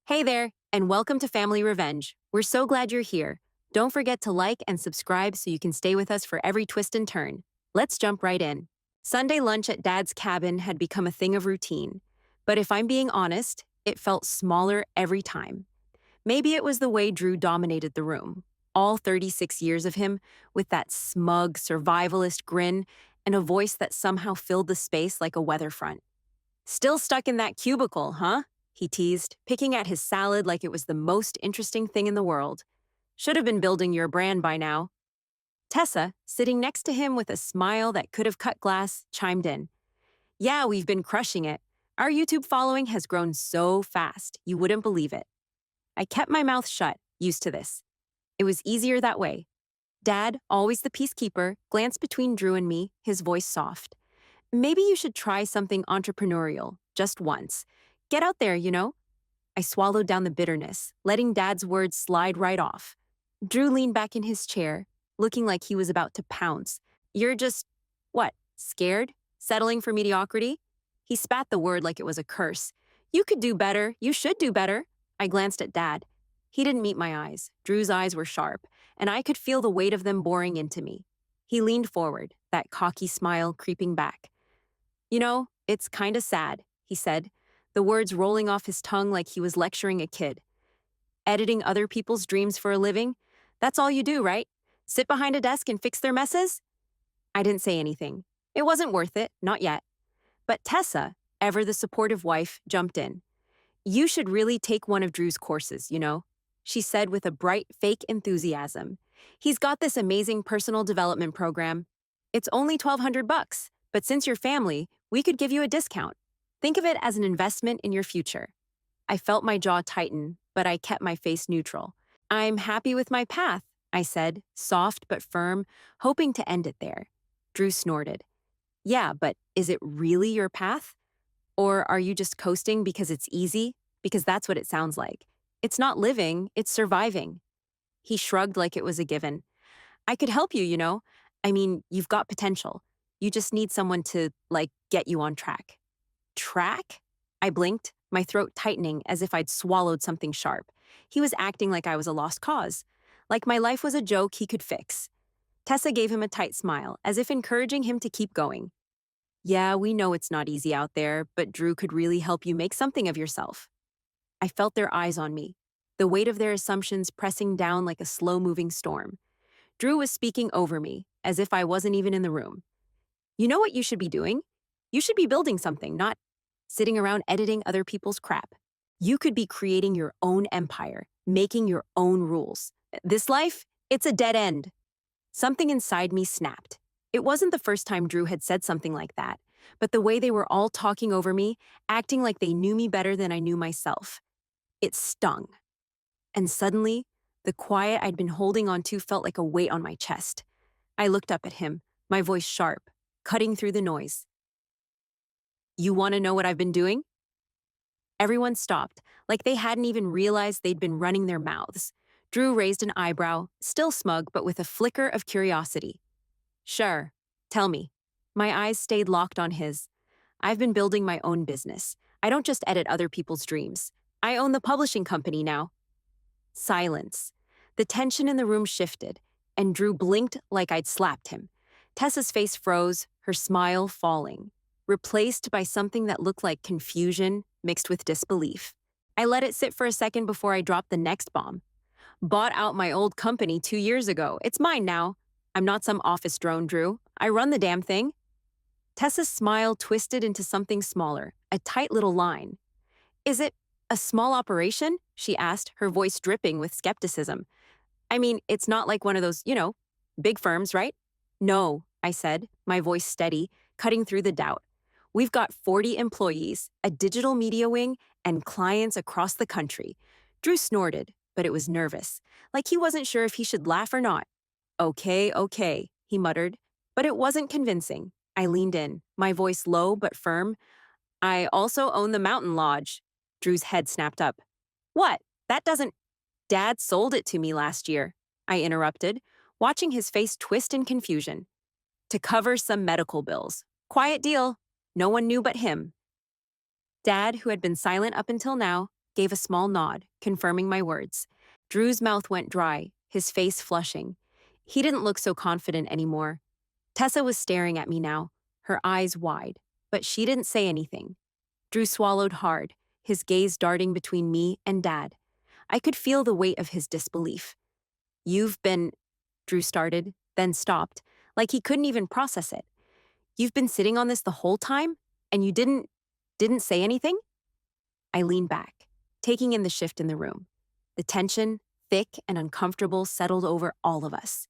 Hey there, and welcome to Family Revenge. We're so glad you're here. Don't forget to like and subscribe so you can stay with us for every twist and turn. Let's jump right in. Sunday lunch at Dad's cabin had become a thing of routine. But if I'm being honest, it felt smaller every time. Maybe it was the way Drew dominated the room. All 36 years of him, with that smug, survivalist grin and a voice that somehow filled the space like a weather front. Still stuck in that cubicle, huh? He teased, picking at his salad like it was the most interesting thing in the world. Should have been building your brand by now. Tessa, sitting next to him with a smile that could have cut glass, chimed in. Yeah, we've been crushing it. Our YouTube following has grown so fast, you wouldn't believe it. I kept my mouth shut, used to this. It was easier that way. Dad, always the peacekeeper, glanced between Drew and me, his voice soft. Maybe you should try something entrepreneurial, just once. Get out there, you know? I swallowed down the bitterness, letting Dad's words slide right off. Drew leaned back in his chair, looking like he was about to pounce. You're just, what, scared? Settling for mediocrity? He spat the word like it was a curse. You could do better. You should do better. I glanced at Dad. He didn't meet my eyes. Drew's eyes were sharp, and I could feel the weight of them boring into me. He leaned forward, that cocky smile creeping back. You know, it's kinda sad, he said, the words rolling off his tongue like he was lecturing a kid. Editing other people's dreams for a living? That's all you do, right? Sit behind a desk and fix their messes? I didn't say anything. It wasn't worth it, not yet. But Tessa, ever the supportive wife, jumped in. You should really take one of Drew's courses, you know, she said with a bright, fake enthusiasm. He's got this amazing personal development program. It's only $1,200, but since you're family, we could give you a discount. Think of it as an investment in your future. I felt my jaw tighten, but I kept my face neutral. I'm happy with my path, I said, soft but firm, hoping to end it there. Drew snorted. Yeah, but is it really your path? Or are you just coasting because it's easy? Because that's what it sounds like. It's not living, it's surviving. He shrugged like it was a given. I could help you, you know? I mean, you've got potential. You just need someone to, get you on track. Track? I blinked, my throat tightening as if I'd swallowed something sharp. He was acting like I was a lost cause. Like my life was a joke he could fix. Tessa gave him a tight smile, as if encouraging him to keep going. Yeah, we know it's not easy out there, but Drew could really help you make something of yourself. I felt their eyes on me, the weight of their assumptions pressing down like a slow-moving storm. Drew was speaking over me, as if I wasn't even in the room. You know what you should be doing? You should be building something, not sitting around editing other people's crap. You could be creating your own empire, making your own rules. This life, it's a dead end. Something inside me snapped. It wasn't the first time Drew had said something like that, but the way they were all talking over me, acting like they knew me better than I knew myself. It stung. And suddenly, the quiet I'd been holding on to felt like a weight on my chest. I looked up at him, my voice sharp, cutting through the noise. You want to know what I've been doing? Everyone stopped, like they hadn't even realized they'd been running their mouths. Drew raised an eyebrow, still smug but with a flicker of curiosity. Sure, tell me. My eyes stayed locked on his. I've been building my own business. I don't just edit other people's dreams. I own the publishing company now. Silence. The tension in the room shifted, and Drew blinked like I'd slapped him. Tessa's face froze, her smile falling, replaced by something that looked like confusion mixed with disbelief. I let it sit for a second before I dropped the next bomb. Bought out my old company 2 years ago. It's mine now. I'm not some office drone, Drew. I run the damn thing. Tessa's smile twisted into something smaller, a tight little line. Is it a small operation? She asked, her voice dripping with skepticism. I mean, it's not like one of those, big firms, right? No, I said, my voice steady, cutting through the doubt. We've got 40 employees, a digital media wing, and clients across the country. Drew snorted, but it was nervous, like he wasn't sure if he should laugh or not. Okay, he muttered, but it wasn't convincing. I leaned in, my voice low but firm. I also own the mountain lodge. Drew's head snapped up. What? That doesn't... Dad sold it to me last year, I interrupted, watching his face twist in confusion. To cover some medical bills. Quiet deal. No one knew but him. Dad, who had been silent up until now, gave a small nod, confirming my words. Drew's mouth went dry, his face flushing. He didn't look so confident anymore. Tessa was staring at me now, her eyes wide, but she didn't say anything. Drew swallowed hard, his gaze darting between me and Dad. I could feel the weight of his disbelief. You've been, Drew started, then stopped, like he couldn't even process it. You've been sitting on this the whole time, and you didn't say anything? I leaned back, taking in the shift in the room. The tension, thick and uncomfortable, settled over all of us.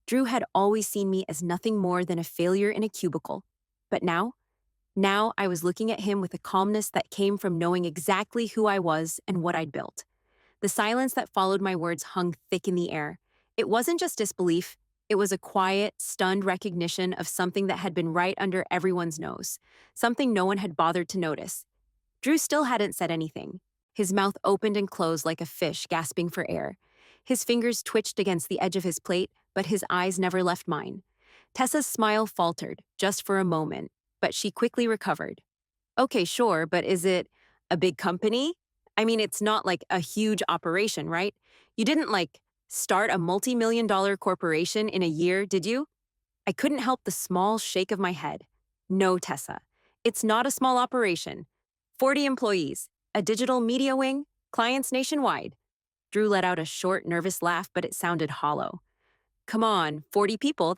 Drew had always seen me as nothing more than a failure in a cubicle. But now I was looking at him with a calmness that came from knowing exactly who I was and what I'd built. The silence that followed my words hung thick in the air. It wasn't just disbelief, it was a quiet, stunned recognition of something that had been right under everyone's nose, something no one had bothered to notice. Drew still hadn't said anything. His mouth opened and closed like a fish gasping for air. His fingers twitched against the edge of his plate, but his eyes never left mine. Tessa's smile faltered, just for a moment, but she quickly recovered. Okay, sure, but is it a big company? I mean, it's not like a huge operation, right? You didn't start a multi-million-dollar corporation in a year, did you? I couldn't help the small shake of my head. No, Tessa. It's not a small operation. 40 employees, a digital media wing, clients nationwide. Drew let out a short, nervous laugh, but it sounded hollow. Come on, 40 people,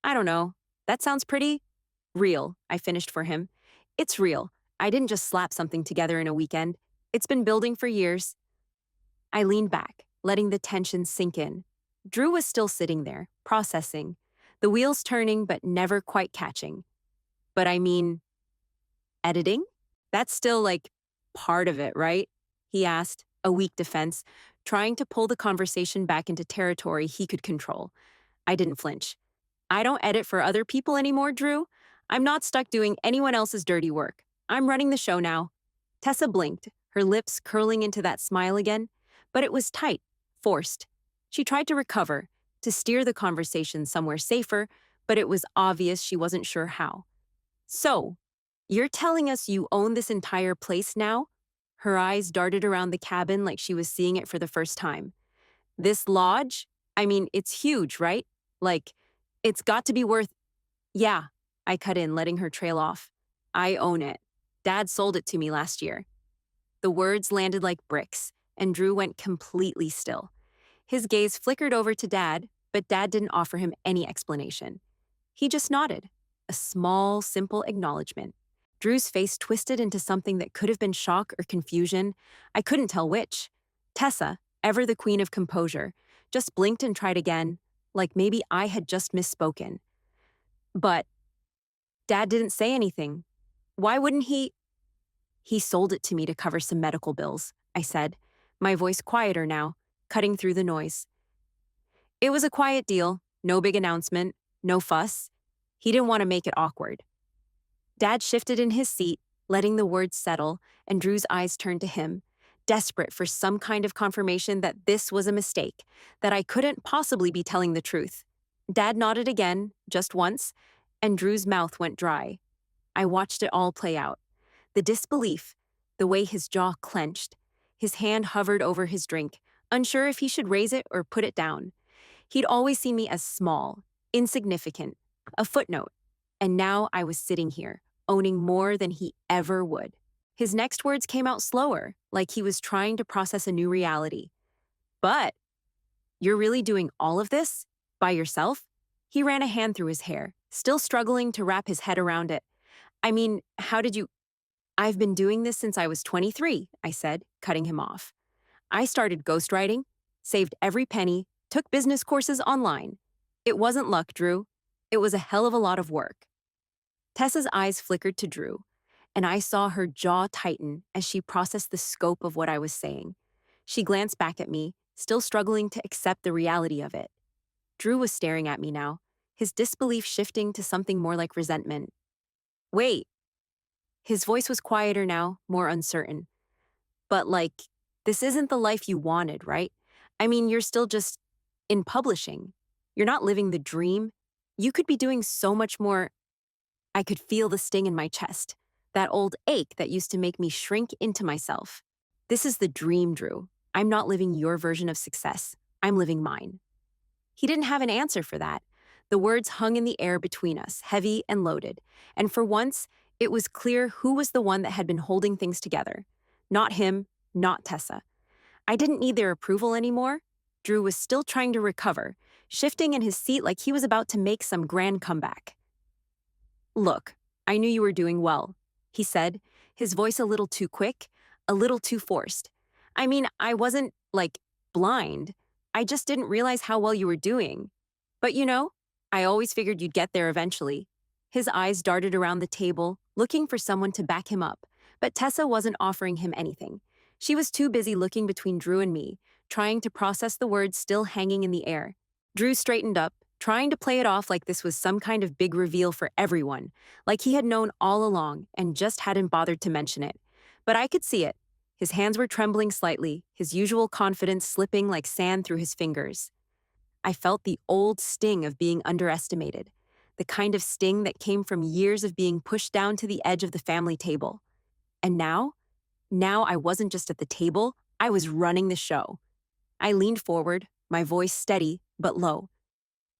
I don't know. That sounds pretty real, I finished for him. It's real. I didn't just slap something together in a weekend. It's been building for years. I leaned back, letting the tension sink in. Drew was still sitting there, processing, the wheels turning but never quite catching. But I mean, editing? That's still part of it, right? He asked, a weak defense, trying to pull the conversation back into territory he could control. I didn't flinch. I don't edit for other people anymore, Drew. I'm not stuck doing anyone else's dirty work. I'm running the show now. Tessa blinked, her lips curling into that smile again, but it was tight, forced. She tried to recover, to steer the conversation somewhere safer, but it was obvious she wasn't sure how. So, you're telling us you own this entire place now? Her eyes darted around the cabin like she was seeing it for the first time. This lodge? I mean, it's huge, right? It's got to be worth... Yeah, I cut in, letting her trail off. I own it. Dad sold it to me last year. The words landed like bricks, and Drew went completely still. His gaze flickered over to Dad, but Dad didn't offer him any explanation. He just nodded, a small, simple acknowledgement. Drew's face twisted into something that could have been shock or confusion. I couldn't tell which. Tessa, ever the queen of composure, just blinked and tried again, like maybe I had just misspoken. But Dad didn't say anything. Why wouldn't he? He sold it to me to cover some medical bills, I said, my voice quieter now, cutting through the noise. It was a quiet deal, no big announcement, no fuss. He didn't want to make it awkward. Dad shifted in his seat, letting the words settle, and Drew's eyes turned to him, desperate for some kind of confirmation that this was a mistake, that I couldn't possibly be telling the truth. Dad nodded again, just once, and Drew's mouth went dry. I watched it all play out. The disbelief, the way his jaw clenched. His hand hovered over his drink, unsure if he should raise it or put it down. He'd always seen me as small, insignificant, a footnote, and now I was sitting here, owning more than he ever would. His next words came out slower, like he was trying to process a new reality. But, you're really doing all of this? By yourself? He ran a hand through his hair, still struggling to wrap his head around it. I mean, how did you... I've been doing this since I was 23, I said, cutting him off. I started ghostwriting, saved every penny, took business courses online. It wasn't luck, Drew. It was a hell of a lot of work. Tessa's eyes flickered to Drew, and I saw her jaw tighten as she processed the scope of what I was saying. She glanced back at me, still struggling to accept the reality of it. Drew was staring at me now, his disbelief shifting to something more like resentment. Wait. His voice was quieter now, more uncertain. But this isn't the life you wanted, right? I mean, you're still just in publishing. You're not living the dream. You could be doing so much more. I could feel the sting in my chest, that old ache that used to make me shrink into myself. This is the dream, Drew. I'm not living your version of success. I'm living mine. He didn't have an answer for that. The words hung in the air between us, heavy and loaded, and for once, it was clear who was the one that had been holding things together. Not him, not Tessa. I didn't need their approval anymore. Drew was still trying to recover, shifting in his seat like he was about to make some grand comeback. Look, I knew you were doing well, he said, his voice a little too quick, a little too forced. I mean, I wasn't, blind. I just didn't realize how well you were doing. But I always figured you'd get there eventually. His eyes darted around the table, looking for someone to back him up, but Tessa wasn't offering him anything. She was too busy looking between Drew and me, trying to process the words still hanging in the air. Drew straightened up, trying to play it off like this was some kind of big reveal for everyone, like he had known all along and just hadn't bothered to mention it. But I could see it. His hands were trembling slightly, his usual confidence slipping like sand through his fingers. I felt the old sting of being underestimated, the kind of sting that came from years of being pushed down to the edge of the family table. And now I wasn't just at the table, I was running the show. I leaned forward, my voice steady but low.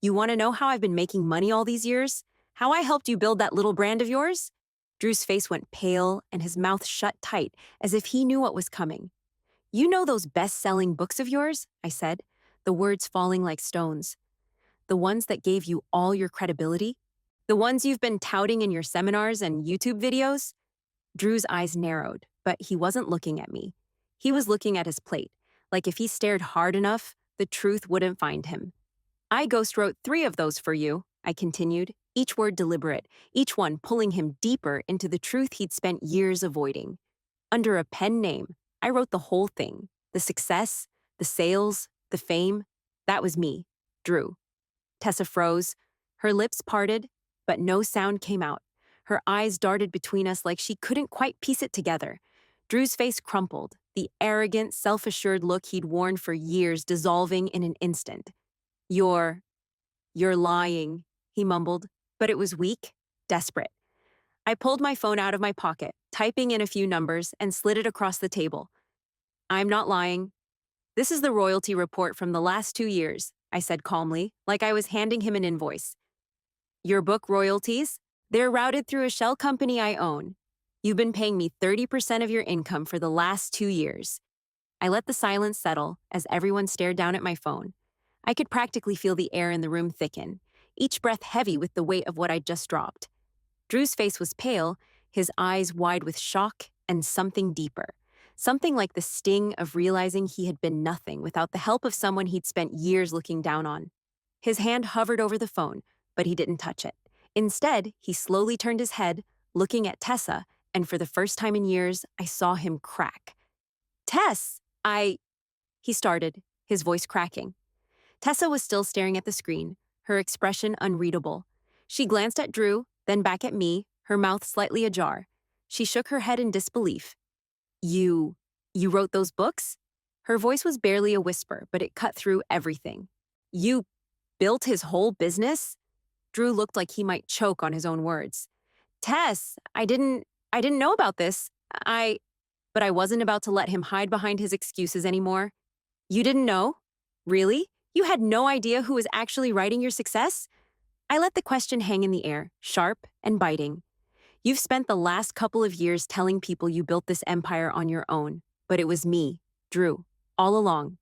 You want to know how I've been making money all these years? How I helped you build that little brand of yours? Drew's face went pale and his mouth shut tight as if he knew what was coming. You know those best-selling books of yours? I said, the words falling like stones. The ones that gave you all your credibility? The ones you've been touting in your seminars and YouTube videos? Drew's eyes narrowed, but he wasn't looking at me. He was looking at his plate, like if he stared hard enough, the truth wouldn't find him. I ghost wrote 3 of those for you, I continued, each word deliberate, each one pulling him deeper into the truth he'd spent years avoiding. Under a pen name, I wrote the whole thing. The success, the sales, the fame. That was me, Drew. Tessa froze. Her lips parted, but no sound came out. Her eyes darted between us like she couldn't quite piece it together. Drew's face crumpled, the arrogant, self-assured look he'd worn for years dissolving in an instant. You're lying, he mumbled, but it was weak, desperate. I pulled my phone out of my pocket, typing in a few numbers, and slid it across the table. I'm not lying. This is the royalty report from the last 2 years, I said calmly, like I was handing him an invoice. Your book royalties? They're routed through a shell company I own. You've been paying me 30% of your income for the last 2 years. I let the silence settle as everyone stared down at my phone. I could practically feel the air in the room thicken, each breath heavy with the weight of what I'd just dropped. Drew's face was pale, his eyes wide with shock and something deeper. Something like the sting of realizing he had been nothing without the help of someone he'd spent years looking down on. His hand hovered over the phone, but he didn't touch it. Instead, he slowly turned his head, looking at Tessa, and for the first time in years, I saw him crack. Tess, he started, his voice cracking. Tessa was still staring at the screen, her expression unreadable. She glanced at Drew, then back at me, her mouth slightly ajar. She shook her head in disbelief. You wrote those books? Her voice was barely a whisper, but it cut through everything. You built his whole business? Drew looked like he might choke on his own words. Tess, I didn't know about this. But I wasn't about to let him hide behind his excuses anymore. You didn't know? Really? You had no idea who was actually writing your success? I let the question hang in the air, sharp and biting. You've spent the last couple of years telling people you built this empire on your own, but it was me, Drew, all along.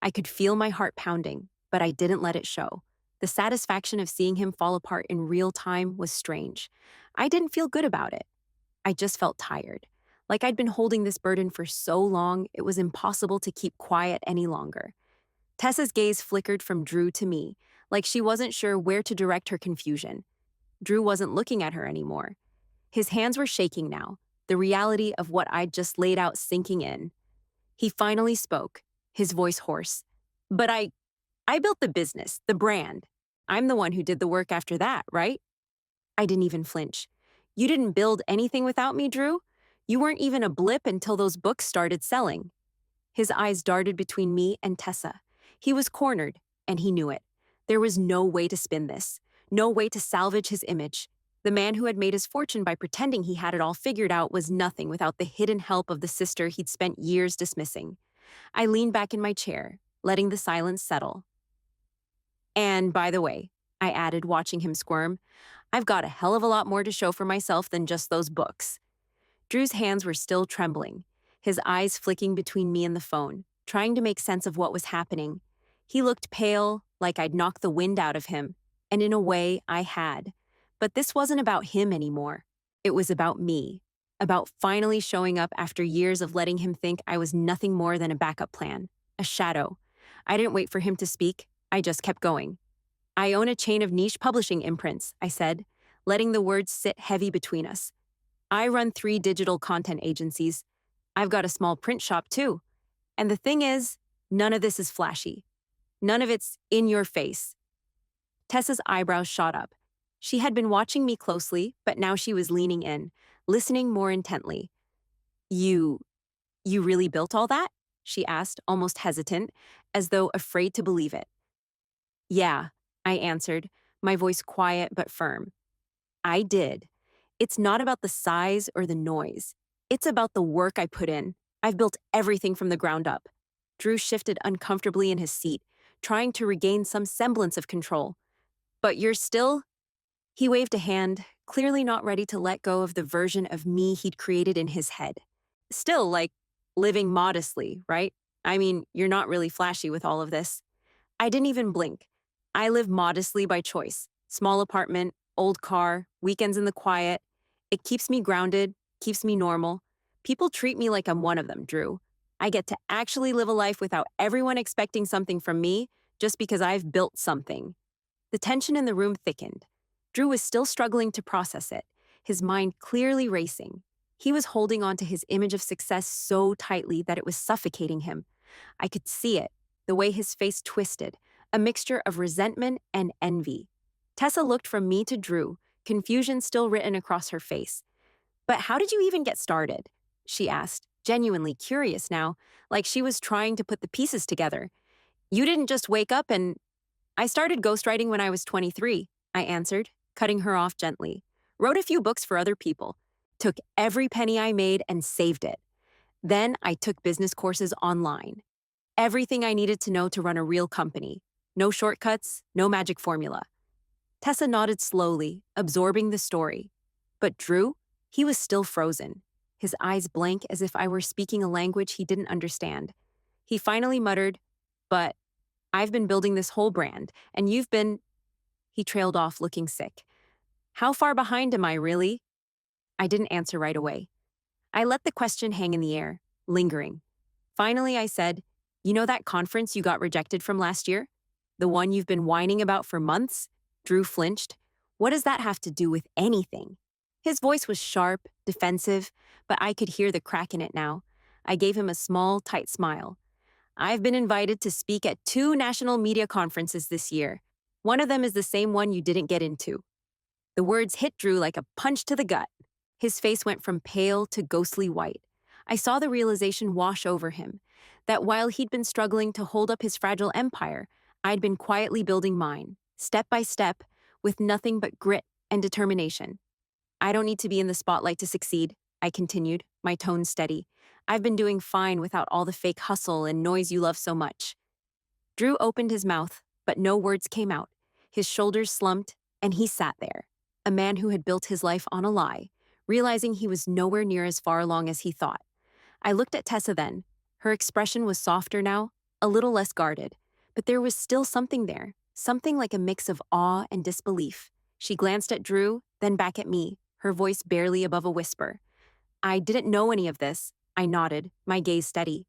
I could feel my heart pounding, but I didn't let it show. The satisfaction of seeing him fall apart in real time was strange. I didn't feel good about it. I just felt tired. Like I'd been holding this burden for so long, it was impossible to keep quiet any longer. Tessa's gaze flickered from Drew to me, like she wasn't sure where to direct her confusion. Drew wasn't looking at her anymore. His hands were shaking now, the reality of what I'd just laid out sinking in. He finally spoke, his voice hoarse. But I built the business, the brand. I'm the one who did the work after that, right? I didn't even flinch. You didn't build anything without me, Drew. You weren't even a blip until those books started selling. His eyes darted between me and Tessa. He was cornered, and he knew it. There was no way to spin this, no way to salvage his image. The man who had made his fortune by pretending he had it all figured out was nothing without the hidden help of the sister he'd spent years dismissing. I leaned back in my chair, letting the silence settle. And by the way, I added, watching him squirm, I've got a hell of a lot more to show for myself than just those books. Drew's hands were still trembling, his eyes flicking between me and the phone, trying to make sense of what was happening. He looked pale, like I'd knocked the wind out of him, and in a way, I had. But this wasn't about him anymore. It was about me, about finally showing up after years of letting him think I was nothing more than a backup plan, a shadow. I didn't wait for him to speak, I just kept going. I own a chain of niche publishing imprints, I said, letting the words sit heavy between us. I run 3 digital content agencies. I've got a small print shop too. And the thing is, none of this is flashy. None of it's in your face. Tessa's eyebrows shot up. She had been watching me closely, but now she was leaning in, listening more intently. You really built all that? She asked, almost hesitant, as though afraid to believe it. Yeah, I answered, my voice quiet but firm. I did. It's not about the size or the noise. It's about the work I put in. I've built everything from the ground up. Drew shifted uncomfortably in his seat, trying to regain some semblance of control. But you're still... He waved a hand, clearly not ready to let go of the version of me he'd created in his head. Still, like, living modestly, right? I mean, you're not really flashy with all of this. I didn't even blink. I live modestly by choice. Small apartment, old car, weekends in the quiet. It keeps me grounded, keeps me normal. People treat me like I'm one of them, Drew. I get to actually live a life without everyone expecting something from me just because I've built something. The tension in the room thickened. Drew was still struggling to process it, his mind clearly racing. He was holding on to his image of success so tightly that it was suffocating him. I could see it, the way his face twisted, a mixture of resentment and envy. Tessa looked from me to Drew, confusion still written across her face. But how did you even get started? She asked, genuinely curious now, like she was trying to put the pieces together. You didn't just wake up and... I started ghostwriting when I was 23, I answered, cutting her off gently. Wrote a few books for other people. Took every penny I made and saved it. Then I took business courses online. Everything I needed to know to run a real company. No shortcuts, no magic formula. Tessa nodded slowly, absorbing the story. But Drew, he was still frozen, his eyes blank as if I were speaking a language he didn't understand. He finally muttered, but I've been building this whole brand, and you've been... He trailed off, looking sick. How far behind am I, really? I didn't answer right away. I let the question hang in the air, lingering. Finally, I said, you know that conference you got rejected from last year? The one you've been whining about for months? Drew flinched. What does that have to do with anything? His voice was sharp, defensive, but I could hear the crack in it now. I gave him a small, tight smile. I've been invited to speak at 2 national media conferences this year. One of them is the same one you didn't get into. The words hit Drew like a punch to the gut. His face went from pale to ghostly white. I saw the realization wash over him, that while he'd been struggling to hold up his fragile empire, I'd been quietly building mine, step by step, with nothing but grit and determination. I don't need to be in the spotlight to succeed, I continued, my tone steady. I've been doing fine without all the fake hustle and noise you love so much. Drew opened his mouth, but no words came out. His shoulders slumped, and he sat there, a man who had built his life on a lie, realizing he was nowhere near as far along as he thought. I looked at Tessa then. Her expression was softer now, a little less guarded, but there was still something there, something like a mix of awe and disbelief. She glanced at Drew, then back at me, her voice barely above a whisper. I didn't know any of this. I nodded, my gaze steady.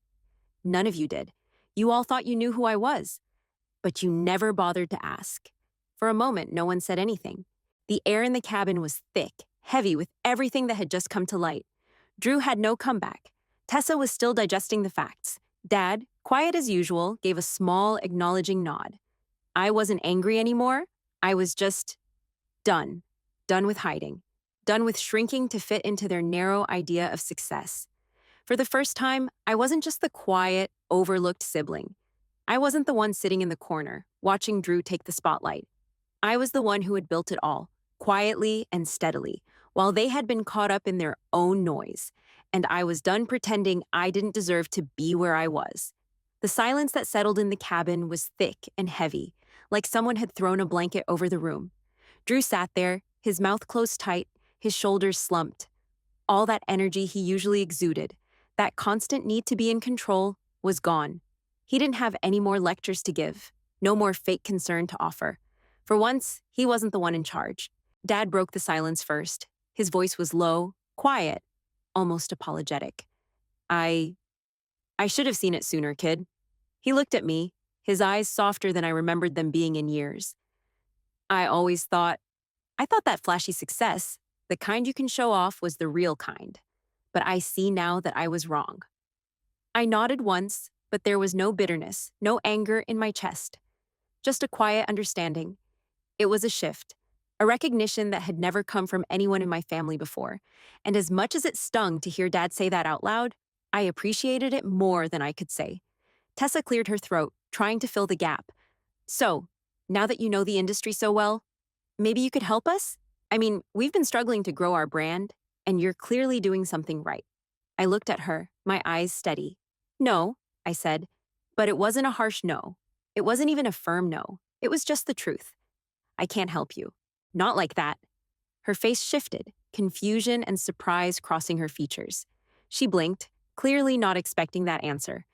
None of you did. You all thought you knew who I was. But you never bothered to ask. For a moment, no one said anything. The air in the cabin was thick, heavy with everything that had just come to light. Drew had no comeback. Tessa was still digesting the facts. Dad, quiet as usual, gave a small, acknowledging nod. I wasn't angry anymore. I was just done. Done with hiding. Done with shrinking to fit into their narrow idea of success. For the first time, I wasn't just the quiet, overlooked sibling. I wasn't the one sitting in the corner, watching Drew take the spotlight. I was the one who had built it all, quietly and steadily, while they had been caught up in their own noise, and I was done pretending I didn't deserve to be where I was. The silence that settled in the cabin was thick and heavy, like someone had thrown a blanket over the room. Drew sat there, his mouth closed tight, his shoulders slumped. All that energy he usually exuded, that constant need to be in control, was gone. He didn't have any more lectures to give, no more fake concern to offer. For once, he wasn't the one in charge. Dad broke the silence first. His voice was low, quiet, almost apologetic. I I should have seen it sooner, kid. He looked at me, his eyes softer than I remembered them being in years. I always thought, I thought that flashy success, the kind you can show off, was the real kind. But I see now that I was wrong. I nodded once, but there was no bitterness, no anger in my chest. Just a quiet understanding. It was a shift, a recognition that had never come from anyone in my family before. And as much as it stung to hear Dad say that out loud, I appreciated it more than I could say. Tessa cleared her throat, trying to fill the gap. So, now that you know the industry so well, maybe you could help us? I mean, we've been struggling to grow our brand, and you're clearly doing something right. I looked at her, my eyes steady. No, I said, but it wasn't a harsh no. It wasn't even a firm no. It was just the truth. I can't help you. Not like that. Her face shifted, confusion and surprise crossing her features. She blinked, clearly not expecting that answer.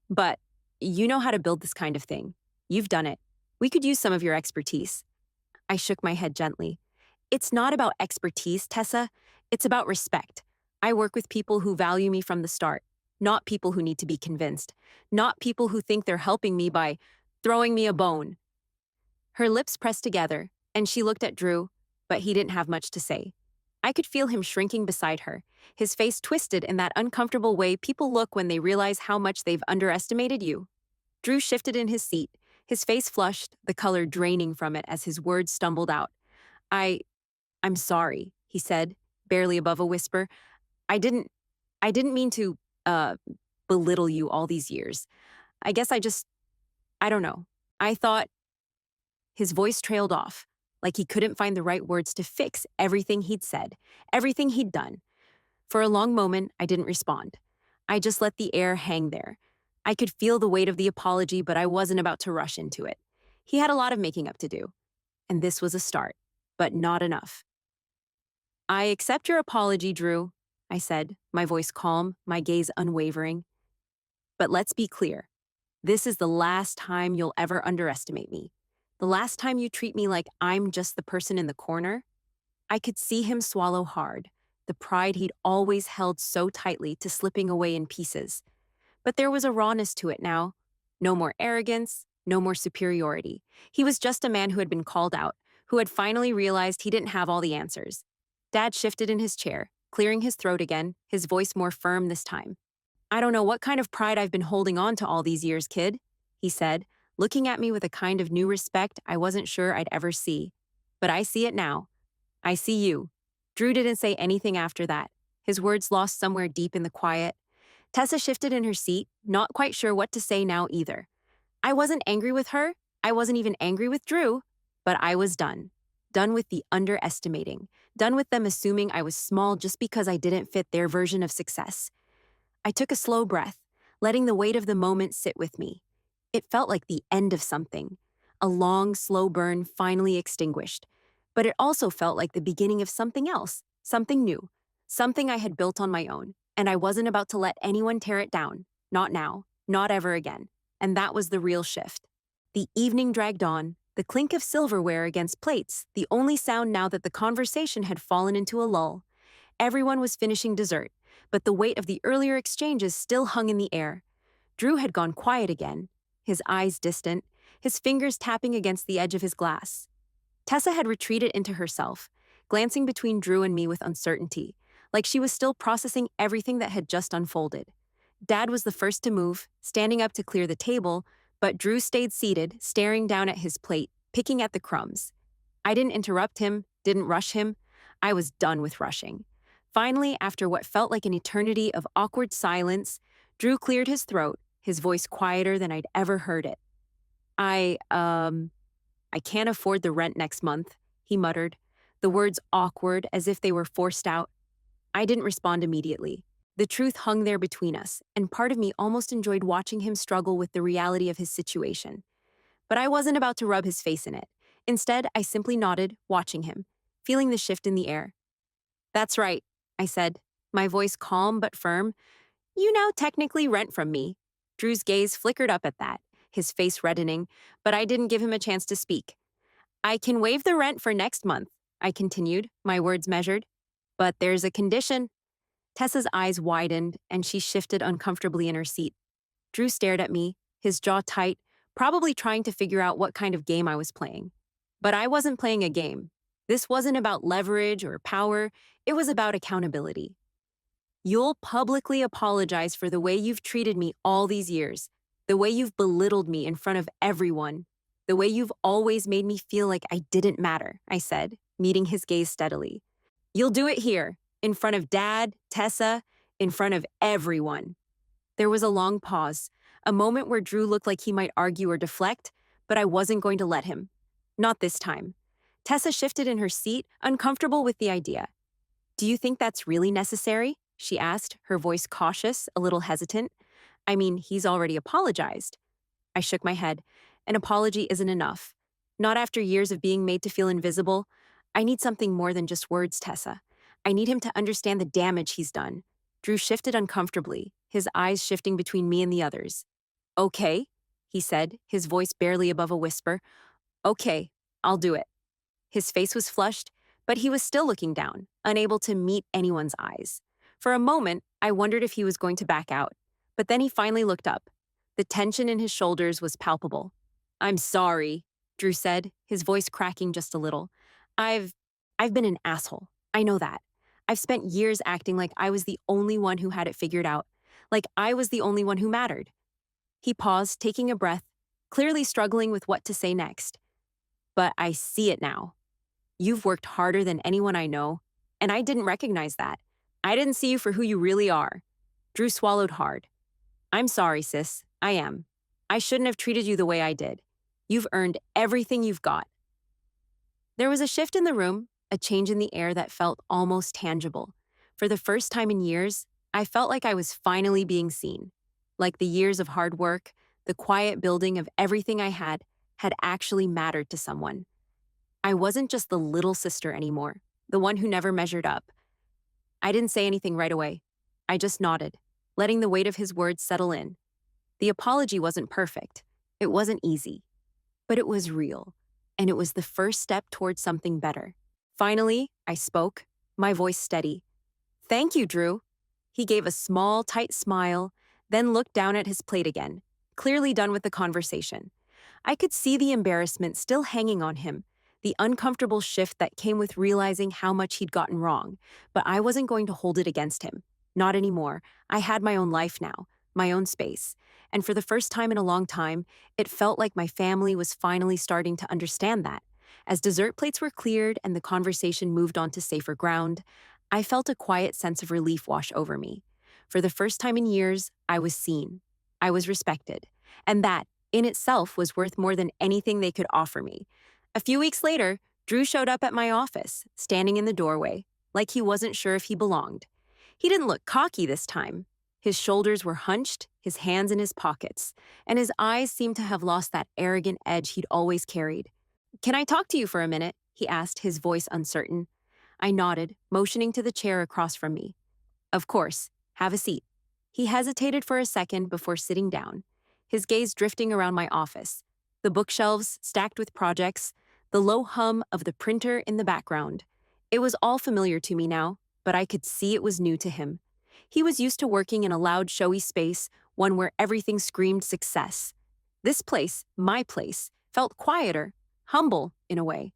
But you know how to build this kind of thing. You've done it. We could use some of your expertise. I shook my head gently. It's not about expertise, Tessa. It's about respect. I work with people who value me from the start, not people who need to be convinced, not people who think they're helping me by throwing me a bone. Her lips pressed together, and she looked at Drew, but he didn't have much to say. I could feel him shrinking beside her, his face twisted in that uncomfortable way people look when they realize how much they've underestimated you. Drew shifted in his seat, his face flushed, the color draining from it as his words stumbled out. I'm sorry, he said, barely above a whisper. I didn't mean to, belittle you all these years. I guess I don't know. I thought. His voice trailed off, like he couldn't find the right words to fix everything he'd said, everything he'd done. For a long moment, I didn't respond. I just let the air hang there. I could feel the weight of the apology, but I wasn't about to rush into it. He had a lot of making up to do. And this was a start, but not enough. I accept your apology, Drew, I said, my voice calm, my gaze unwavering. But let's be clear. This is the last time you'll ever underestimate me. The last time you treat me like I'm just the person in the corner. I could see him swallow hard, the pride he'd always held so tightly to slipping away in pieces. But there was a rawness to it now. No more arrogance, no more superiority. He was just a man who had been called out, who had finally realized he didn't have all the answers. Dad shifted in his chair, clearing his throat again, his voice more firm this time. I don't know what kind of pride I've been holding on to all these years, kid, he said, looking at me with a kind of new respect I wasn't sure I'd ever see. But I see it now. I see you. Drew didn't say anything after that, his words lost somewhere deep in the quiet. Tessa shifted in her seat, not quite sure what to say now either. I wasn't angry with her. I wasn't even angry with Drew. But I was done. Done with the underestimating. Done with them assuming I was small just because I didn't fit their version of success. I took a slow breath, letting the weight of the moment sit with me. It felt like the end of something, a long, slow burn finally extinguished. But it also felt like the beginning of something else, something new, something I had built on my own, and I wasn't about to let anyone tear it down. Not now, not ever again. And that was the real shift. The evening dragged on, the clink of silverware against plates, the only sound now that the conversation had fallen into a lull. Everyone was finishing dessert, but the weight of the earlier exchanges still hung in the air. Drew had gone quiet again, his eyes distant, his fingers tapping against the edge of his glass. Tessa had retreated into herself, glancing between Drew and me with uncertainty, like she was still processing everything that had just unfolded. Dad was the first to move, standing up to clear the table, but Drew stayed seated, staring down at his plate, picking at the crumbs. I didn't interrupt him, didn't rush him. I was done with rushing. Finally, after what felt like an eternity of awkward silence, Drew cleared his throat, his voice quieter than I'd ever heard it. I can't afford the rent next month, he muttered. the words awkward as if they were forced out. I didn't respond immediately. The truth hung there between us, and part of me almost enjoyed watching him struggle with the reality of his situation. But I wasn't about to rub his face in it. Instead, I simply nodded, watching him, feeling the shift in the air. "That's right," I said, my voice calm but firm. "You now technically rent from me." Drew's gaze flickered up at that, his face reddening, but I didn't give him a chance to speak. "I can waive the rent for next month," I continued, my words measured. "But there's a condition." Tessa's eyes widened, and she shifted uncomfortably in her seat. Drew stared at me, his jaw tight, probably trying to figure out what kind of game I was playing. But I wasn't playing a game. This wasn't about leverage or power, it was about accountability. "You'll publicly apologize for the way you've treated me all these years, the way you've belittled me in front of everyone, the way you've always made me feel like I didn't matter," I said, meeting his gaze steadily. "You'll do it here, in front of Dad, Tessa, in front of everyone." There was a long pause, a moment where Drew looked like he might argue or deflect, but I wasn't going to let him. Not this time. Tessa shifted in her seat, uncomfortable with the idea. "Do you think that's really necessary?" she asked, her voice cautious, a little hesitant. "I mean, he's already apologized." I shook my head. An apology isn't enough. Not after years of being made to feel invisible. I need something more than just words, Tessa. I need him to understand the damage he's done. Drew shifted uncomfortably, his eyes shifting between me and the others. "Okay," he said, his voice barely above a whisper. "Okay, I'll do it." His face was flushed, but he was still looking down, unable to meet anyone's eyes. For a moment, I wondered if he was going to back out, but then he finally looked up. The tension in his shoulders was palpable. "I'm sorry," Drew said, his voice cracking just a little. I've been an asshole. I know that. I've spent years acting like I was the only one who had it figured out, like I was the only one who mattered." He paused, taking a breath, clearly struggling with what to say next. "But I see it now. You've worked harder than anyone I know, and I didn't recognize that. I didn't see you for who you really are." Drew swallowed hard. "I'm sorry, sis. I am. I shouldn't have treated you the way I did. You've earned everything you've got." There was a shift in the room, a change in the air that felt almost tangible. For the first time in years, I felt like I was finally being seen. Like the years of hard work, the quiet building of everything I had actually mattered to someone. I wasn't just the little sister anymore, the one who never measured up. I didn't say anything right away. I just nodded, letting the weight of his words settle in. The apology wasn't perfect. It wasn't easy. But it was real, and it was the first step towards something better. Finally, I spoke, my voice steady. "Thank you, Drew." He gave a small, tight smile, then looked down at his plate again, clearly done with the conversation. I could see the embarrassment still hanging on him, the uncomfortable shift that came with realizing how much he'd gotten wrong, but I wasn't going to hold it against him. Not anymore. I had my own life now, my own space, and for the first time in a long time, it felt like my family was finally starting to understand that. As dessert plates were cleared and the conversation moved on to safer ground, I felt a quiet sense of relief wash over me. For the first time in years, I was seen. I was respected. And that, in itself, was worth more than anything they could offer me. A few weeks later, Drew showed up at my office, standing in the doorway, like he wasn't sure if he belonged. He didn't look cocky this time. His shoulders were hunched, his hands in his pockets, and his eyes seemed to have lost that arrogant edge he'd always carried. "Can I talk to you for a minute?" he asked, his voice uncertain. I nodded, motioning to the chair across from me. "Of course. Have a seat." He hesitated for a second before sitting down, his gaze drifting around my office, the bookshelves stacked with projects, the low hum of the printer in the background. It was all familiar to me now, but I could see it was new to him. He was used to working in a loud, showy space, one where everything screamed success. This place, my place, felt quieter, humble in a way.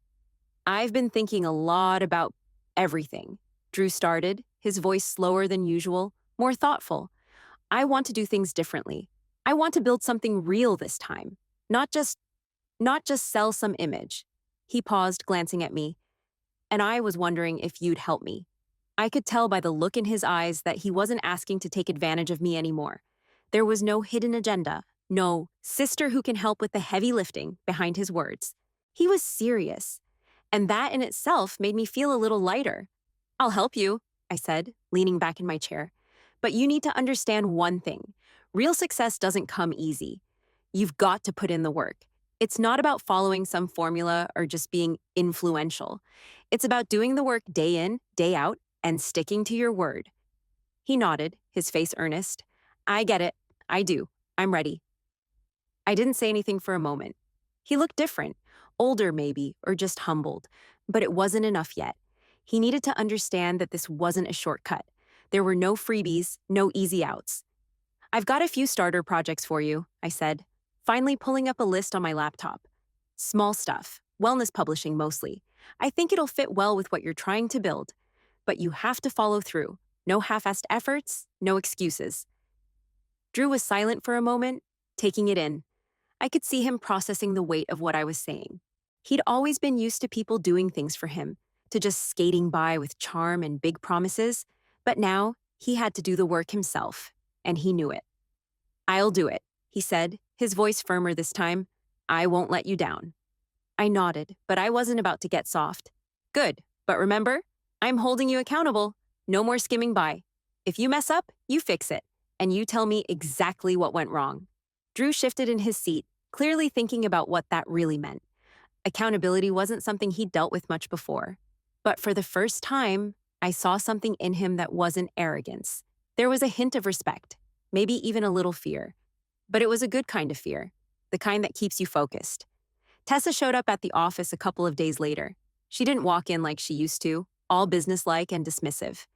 "I've been thinking a lot about everything," Drew started, his voice slower than usual, more thoughtful. "I want to do things differently. I want to build something real this time, not just sell some image." He paused, glancing at me, and I was wondering if you'd help me. I could tell by the look in his eyes that he wasn't asking to take advantage of me anymore. There was no hidden agenda, no sister who can help with the heavy lifting behind his words. He was serious. And that in itself made me feel a little lighter. I'll help you, I said, leaning back in my chair. But you need to understand one thing. Real success doesn't come easy. You've got to put in the work. It's not about following some formula or just being influential. It's about doing the work day in, day out, and sticking to your word. He nodded, his face earnest. I get it. I do. I'm ready. I didn't say anything for a moment. He looked different, older maybe, or just humbled, but it wasn't enough yet. He needed to understand that this wasn't a shortcut. There were no freebies, no easy outs. I've got a few starter projects for you, I said, finally pulling up a list on my laptop. Small stuff, wellness publishing mostly. I think it'll fit well with what you're trying to build. But you have to follow through. No half-assed efforts, no excuses. Drew was silent for a moment, taking it in. I could see him processing the weight of what I was saying. He'd always been used to people doing things for him, to just skating by with charm and big promises, but now he had to do the work himself, and he knew it. I'll do it, he said, his voice firmer this time. I won't let you down. I nodded, but I wasn't about to get soft. Good, but remember, I'm holding you accountable. No more skimming by. If you mess up, you fix it, and you tell me exactly what went wrong. Drew shifted in his seat, clearly thinking about what that really meant. Accountability wasn't something he'd dealt with much before. But for the first time, I saw something in him that wasn't arrogance. There was a hint of respect, maybe even a little fear. But it was a good kind of fear, the kind that keeps you focused. Tessa showed up at the office a couple of days later. She didn't walk in like she used to, all businesslike and dismissive.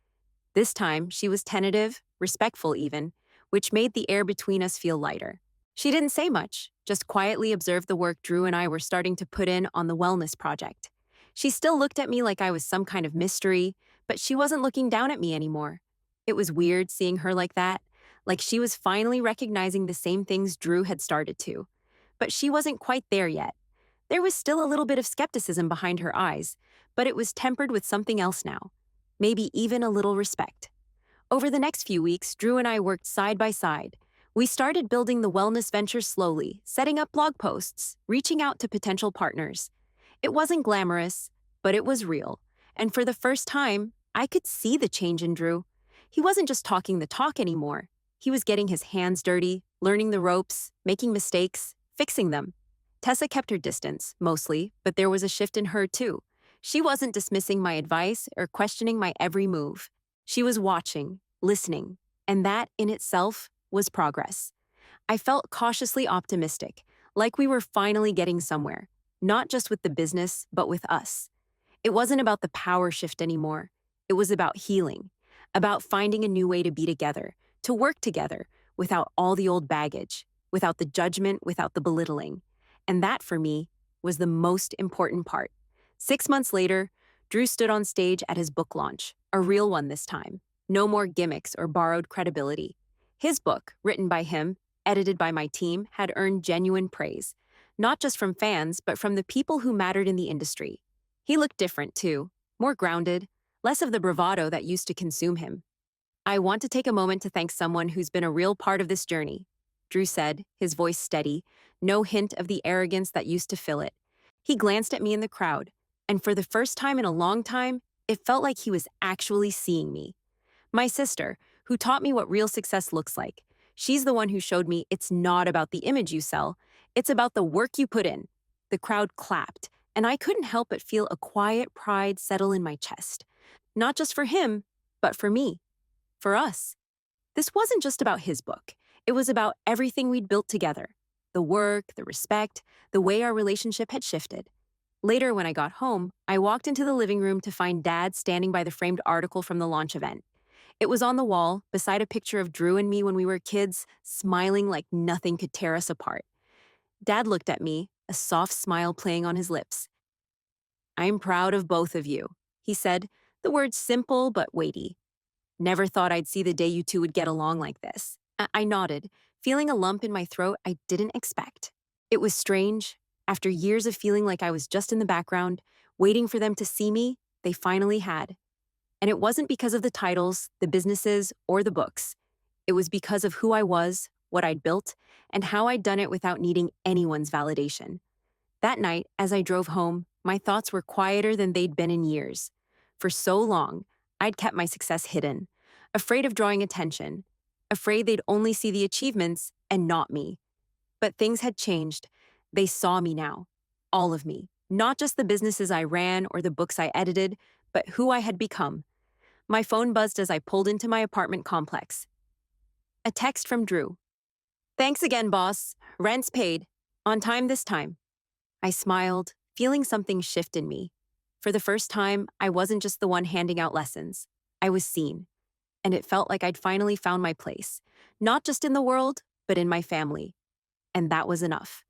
This time, she was tentative, respectful even, which made the air between us feel lighter. She didn't say much, just quietly observed the work Drew and I were starting to put in on the wellness project. She still looked at me like I was some kind of mystery, but she wasn't looking down at me anymore. It was weird seeing her like that, like she was finally recognizing the same things Drew had started to. But she wasn't quite there yet. There was still a little bit of skepticism behind her eyes, but it was tempered with something else now. Maybe even a little respect. Over the next few weeks, Drew and I worked side by side. We started building the wellness venture slowly, setting up blog posts, reaching out to potential partners. It wasn't glamorous, but it was real. And for the first time, I could see the change in Drew. He wasn't just talking the talk anymore. He was getting his hands dirty, learning the ropes, making mistakes, fixing them. Tessa kept her distance, mostly, but there was a shift in her too. She wasn't dismissing my advice or questioning my every move. She was watching, listening, and that in itself was progress. I felt cautiously optimistic, like we were finally getting somewhere, not just with the business, but with us. It wasn't about the power shift anymore. It was about healing, about finding a new way to be together, to work together, without all the old baggage, without the judgment, without the belittling. And that, for me, was the most important part. 6 months later, Drew stood on stage at his book launch, a real one this time. No more gimmicks or borrowed credibility. His book, written by him, edited by my team, had earned genuine praise, not just from fans, but from the people who mattered in the industry. He looked different, too, more grounded, less of the bravado that used to consume him. I want to take a moment to thank someone who's been a real part of this journey, Drew said, his voice steady, no hint of the arrogance that used to fill it. He glanced at me in the crowd, and for the first time in a long time, it felt like he was actually seeing me. My sister, who taught me what real success looks like. She's the one who showed me it's not about the image you sell, it's about the work you put in. The crowd clapped, and I couldn't help but feel a quiet pride settle in my chest. Not just for him, but for me. For us. This wasn't just about his book. It was about everything we'd built together. The work, the respect, the way our relationship had shifted. Later, when I got home, I walked into the living room to find Dad standing by the framed article from the launch event. It was on the wall, beside a picture of Drew and me when we were kids, smiling like nothing could tear us apart. Dad looked at me, a soft smile playing on his lips. "I'm proud of both of you," he said, the words simple but weighty. "Never thought I'd see the day you two would get along like this." I nodded, feeling a lump in my throat I didn't expect. It was strange. After years of feeling like I was just in the background, waiting for them to see me, they finally had. And it wasn't because of the titles, the businesses, or the books. It was because of who I was, what I'd built, and how I'd done it without needing anyone's validation. That night, as I drove home, my thoughts were quieter than they'd been in years. For so long, I'd kept my success hidden, afraid of drawing attention, afraid they'd only see the achievements and not me. But things had changed. They saw me now. All of me. Not just the businesses I ran or the books I edited, but who I had become. My phone buzzed as I pulled into my apartment complex. A text from Drew. "Thanks again, boss. Rent's paid. On time this time." I smiled, feeling something shift in me. For the first time, I wasn't just the one handing out lessons. I was seen. And it felt like I'd finally found my place. Not just in the world, but in my family. And that was enough.